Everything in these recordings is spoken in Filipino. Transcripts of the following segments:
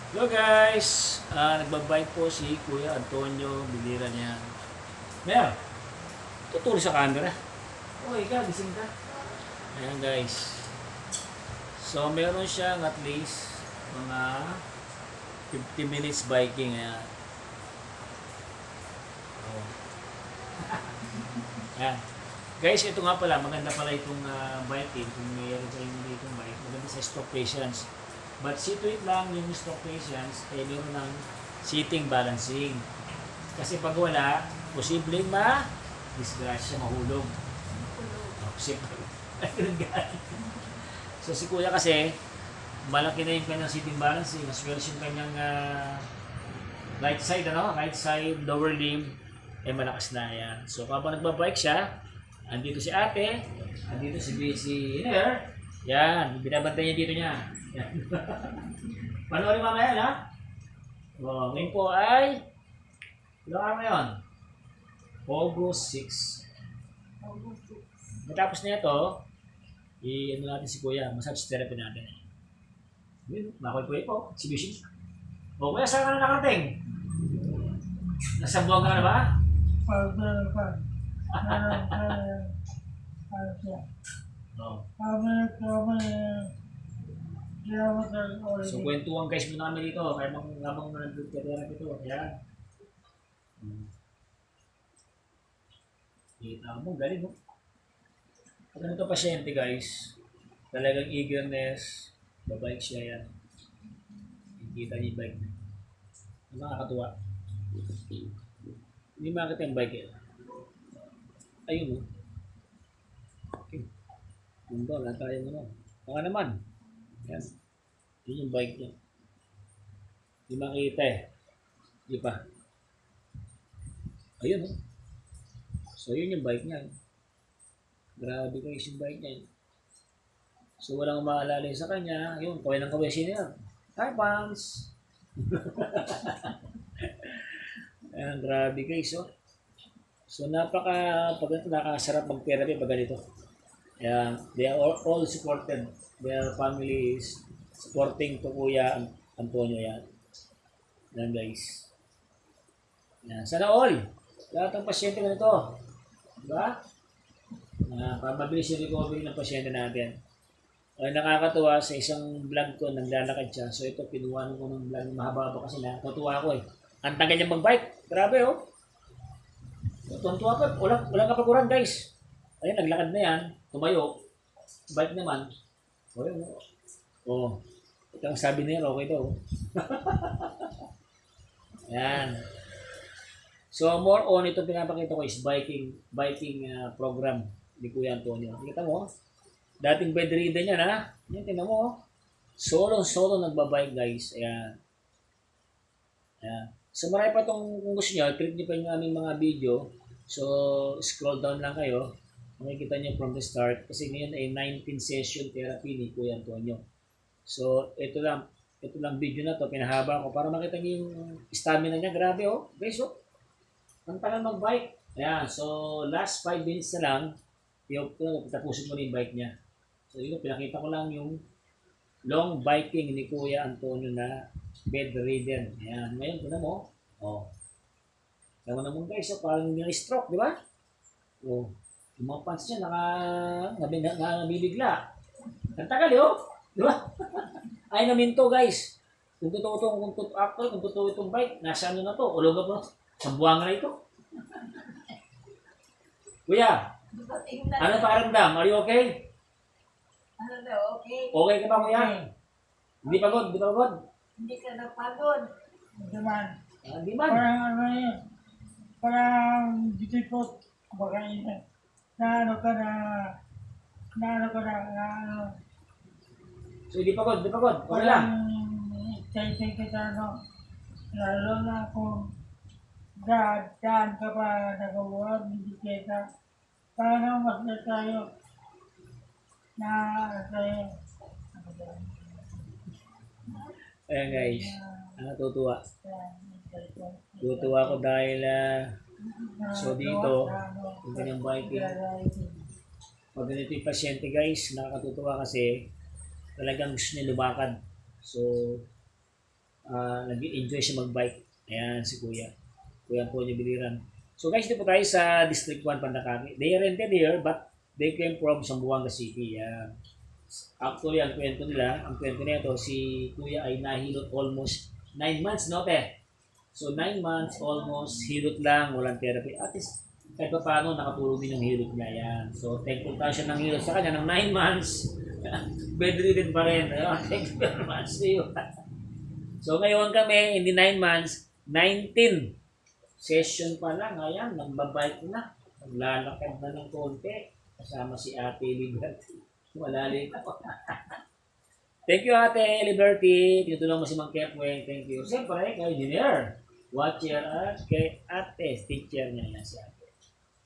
Hello guys! Nagbabike po si Kuya Antonio Bilira niya. Mer, tuturo sa camera. Okay ka, gising ka. Ayan guys. So meron siyang at least mga 50 minutes biking. Ayan. Oh. Ayan. Guys, ito nga pala, maganda pala itong biking. Kung mayroon kayo hindi itong bike, maganda sa stroke patience. But see to it lang yung stroke patience ay meron ng sitting balancing. Kasi pag wala, posibleng disgrasya, mahulog. Oh, posible. So si Kuya kasi, malaki na yung kanyang sitting balancing, as well as yung kanyang right side, right side, lower limb, ay malakas na yan. So kapag nagbabike siya, andito si ate, andito si Iner, yan, binabantay niya dito niya. Yan. Panoorin mamaya, ha? O, ngayon po ay, ilang araw ngayon? August 6. Matapos na ito, i-ano natin si Kuya, massage therapy natin. Yun, makoy-kuya po, exhibition. O, Kuya, saan ka na nakarating? Nasa buwag ka na ba? Oo. So, kwentuhan guys muna kami dito. Kaya habang nandun ka therapy ito. Ayan. Kita mo, galing mo. Pag ganito pasyente guys, talagang eagerness, babike siya yan. Kita niya yung bike niya. Nakakatuwa. Hindi makita yung bike yan. Ayun mo. Okay. Mundo, wala tayong ano. Baka naman. Yan. Yun yung bike niya. Hindi makita eh. Hindi pa. Ayun oh. So yun yung bike niya. Grabe guys yung bike niya. So walang maalala sa kanya. Yun, kawin ng kawin siya. Hi, Pams! Ayan, grabe guys oh. So pag ito nakasarap mag-therapy pag ganito. Ayan, they are all supported. Their family is supporting to Kuya Antonio yan. Yan guys. Yan. Sana all. Lahat ng pasyente ganito. Diba? Para mabilis yung recovery ng pasyente natin. Ay nakakatuwa sa isang vlog ko, naglalakad siya. So ito, pinuha ko ng vlog mahaba-haba kasi natutuwa ko eh. Ang tagal niya mag-bike. Grabe oh. Tuntua ka. Walang kapaguran guys. Ayun, naglakad na yan. Tumayo. Bike naman. O yun oh. Oh. Ito ang sabi niya, okay daw. Yan. So more on ito pinapakita ko is biking program ni Kuya Antonio. Kita mo, dating bedridden niya na. Yan, tingnan mo. Solo nagbabike guys. Ayan. Ayan. So marami pa itong kung gusto nyo, click nyo pa yung aming mga video. So scroll down lang kayo. Makikita nyo from the start. Kasi ngayon ay 19 session therapy ni Kuya Antonio. So ito lang video na to pinahaba ko para makita niyo yung stamina niya. Grabe oh. Guys oh. Ang tagal mag-bike. Ayan. So last 5 minutes na lang. Tapusin mo na yung bike niya. So yun, pinakita ko lang yung long biking ni Kuya Antonio na bedridden. Ayan. Ngayon, tignan mo. Oh. Tignan mo naman guys. Oh, parang may stroke, di ba? Oh. Yung mga pants niya nabibigla. Ang tagal oh. Di ba? Ay naminto guys. Kung totoo itong bike, nasa ano na to? Ulugan mo. Sa buwang na ito. Kuya, ano pakiramdam? Are you okay? Ano daw, okay? Okay ka ba kuya? Hindi pagod? Hindi ka napagod. Naman. Hindi man. Parang ano yun. Parang difficult. Kumbaga yun. Na ano. So hindi pagod? Okay lang. Say ka sa ano. Lalo na kung daan ka pa nagawa, hindi kita. Paano mas na tayo na tayo. Ayan guys. Natutuwa. Tutuwa ko dahil so dito, yung kanyang biking. Pag ganito yung pasyente guys, nakakatutuwa kasi talagang gusto niya lumakad. So, nag-enjoy siya mag-bike. Ayan, si Kuya. Kuya Antonio Biliran. So guys, dito po tayo sa District 1, Pandakagi. They rented here, but they came from Zamboanga City. Ayan. Actually, ang kwento nito, si Kuya ay nahilot almost 9 months, no, te? So, 9 months, almost, hilot lang, walang therapy. At least, kahit pa paano, nakatulong din yung hilot niya. Yan. So, thankful tayo siya ng hilot sa kanya ng 9 months. Bedridden pa rin. Ayun, thank you very much to you. So, ngayon kami, hindi 9 months, 19 session pa lang. Ayan, nagbabike na. Naglalakad na ng konti. Kasama si Ate Liberty. Malalim ako. Thank you, Ate Liberty. Tinutulong mo si Mang Kepweng. Thank you. Siyempre, kay Engineer. Watcher at kay Ate. Teacher niya yan si Ate.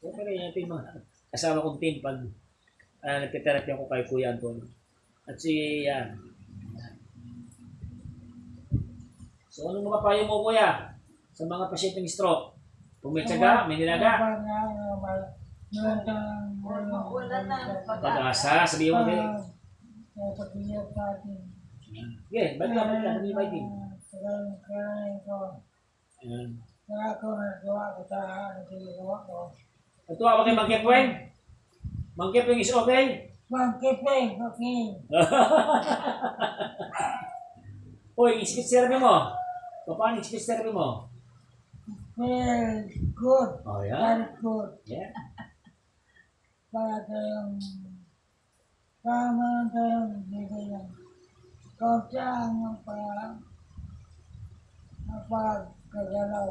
Siyempre, yan yung mga kasama kong team pag nagtitherapy ako kay Kuya Antonio. At si yan. So, anong mapapayo mo, Kuya? Sa mga pasyenteng stroke? Kung may tiyaga, may nilaga. Wala na. Pag-asa, sabihin mo din. Pag-iyak natin. Okay, balik ka, sabihin mo din. Kaya ako nagawa ko sa nagawa ko. Natuwa ba kay Mang Kepweng? Mang Kepweng is okay? Pang-kipeng, okay. Uy, speech therapy mo. Paano yung speech therapy mo? Very good. Oh, yeah? Very good. Yeah. Para tayong tama tayong bigay yan. Kaya ang napagkagalaw.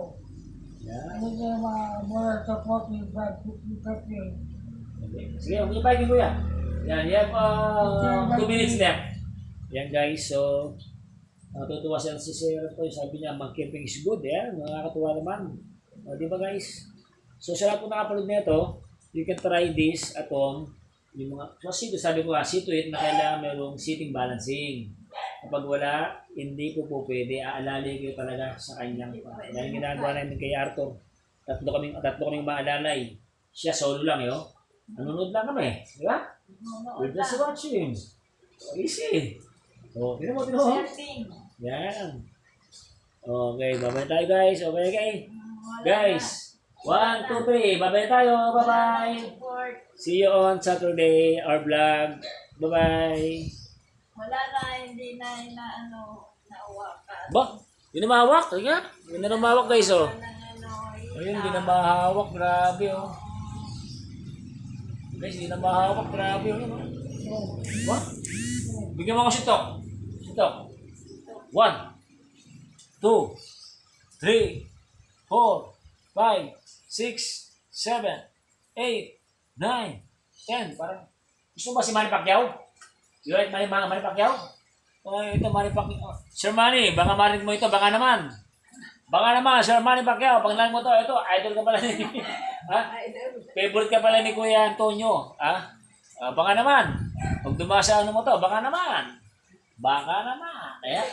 Yeah. Hindi kayo mura support yung pag-kipeng. Sige, mag-ibigay ko yan. Yan, you have 2 minutes left. Yan guys, so natutuwa siya si Sir to. Sabi niya, mag-camping is good. Yan, nakakatuwa naman. O, di ba guys? So, sa lahat po nakapanood nito, you can try this at home. Yung mga, kasi sabi ko nga, see to it na kailangan mayroong sitting balancing. Kapag wala, hindi po pwede. Aalalay kayo talaga sa kanyang pa. Dahil ginagawa namin kay Arthur, tatlo kaming maalalay. Siya solo lang, yo. Nanonood lang kami. Di ba? We're just watching. So, easy. So, tinan mo. Setting. Yan. Okay, babay tayo guys. Okay. Guys, 1, 2, 3. Babay tayo. Bye-bye. Support. See you on Saturday, our vlog. Bye-bye. Wala na, hindi na nauwakan. Ba? Yun na mahawak. Kaya? Yun na mahawak guys, oh. Ayun, hindi na mahawak. Grabe, oh. Guys, hindi na mahawak. Grabe, oh. Ba? Bigyan mo ako sitok. Sitok. 1, 2, 3, 4, 5, 6, 7, 8, 9, 10. Parang, gusto ba si Manny Pacquiao? You like Manny Pacquiao? Ito Manny Pacquiao. Sir Manny, baka marinig mo ito. Baka naman. Sir Manny Pacquiao. Pag narinig mo ito, idol ka pala ni... ha? Favorite ka pala ni Kuya Antonio. Ha? Baka naman. Pag dumasa ano mo to, baka naman. Ayan.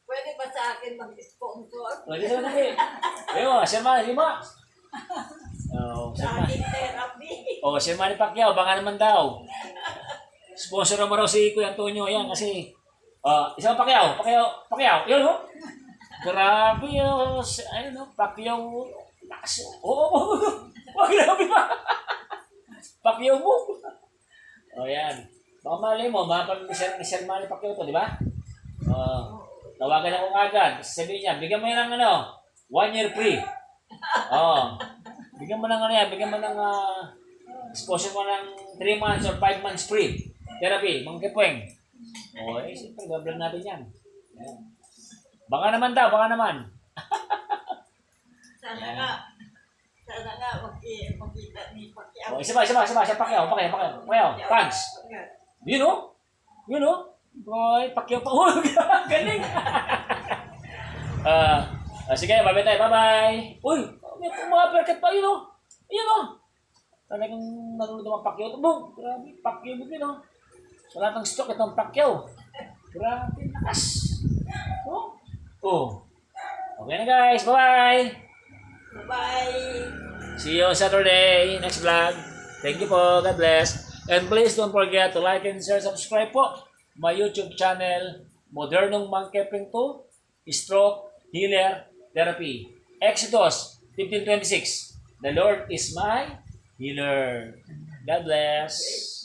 Pwede ba sa akin mag-sponsor? Pwede sa natin. Ayun, Sir Manny, lima. Sa akin therapy. Sir Manny Pacquiao, baka naman daw. Sponsor mo raw si Kuya Antonio. Ayan, kasi... isang Pacquiao. Yun, ho? Grabe, ayun, ho? Pacquiao. Lakas. Wag grabe pa. Pacquiao mo. Yan. Baka mali mo, mapag ni Sir Manny Pacquiao to, di ba? Tawagan ako agad. Sabihin niya, bigyan mo yan ng 1 year free. Bigyan mo ng bigyan mo ng exposure mo ng 3 months or 5 months free. Therapy, Mang Kepweng. Siyempre, gablan natin yan. Yan. Baka naman daw. Sana nga makita ni Pacquiao. Isa pa. Pacquiao. Fans. Yun o. Boy, Pacquiao pa. Galing. Sige, bye-bye tayo. Bye-bye. Uy, may mga perkat pa yun o. Talagang nanonood ng Pacquiao. Grabe, Pacquiao mo din o. Sa lahat ng stock, itong Pacquiao. Grabe, lakas. Okay na guys. Bye-bye. Bye. See you on Saturday. Next vlog. Thank you po. God bless. And please don't forget to like and share, subscribe po my YouTube channel, Modernong Mang Kepweng 2. Stroke Healer Therapy. Exodus 15:26. The Lord is my healer. God bless.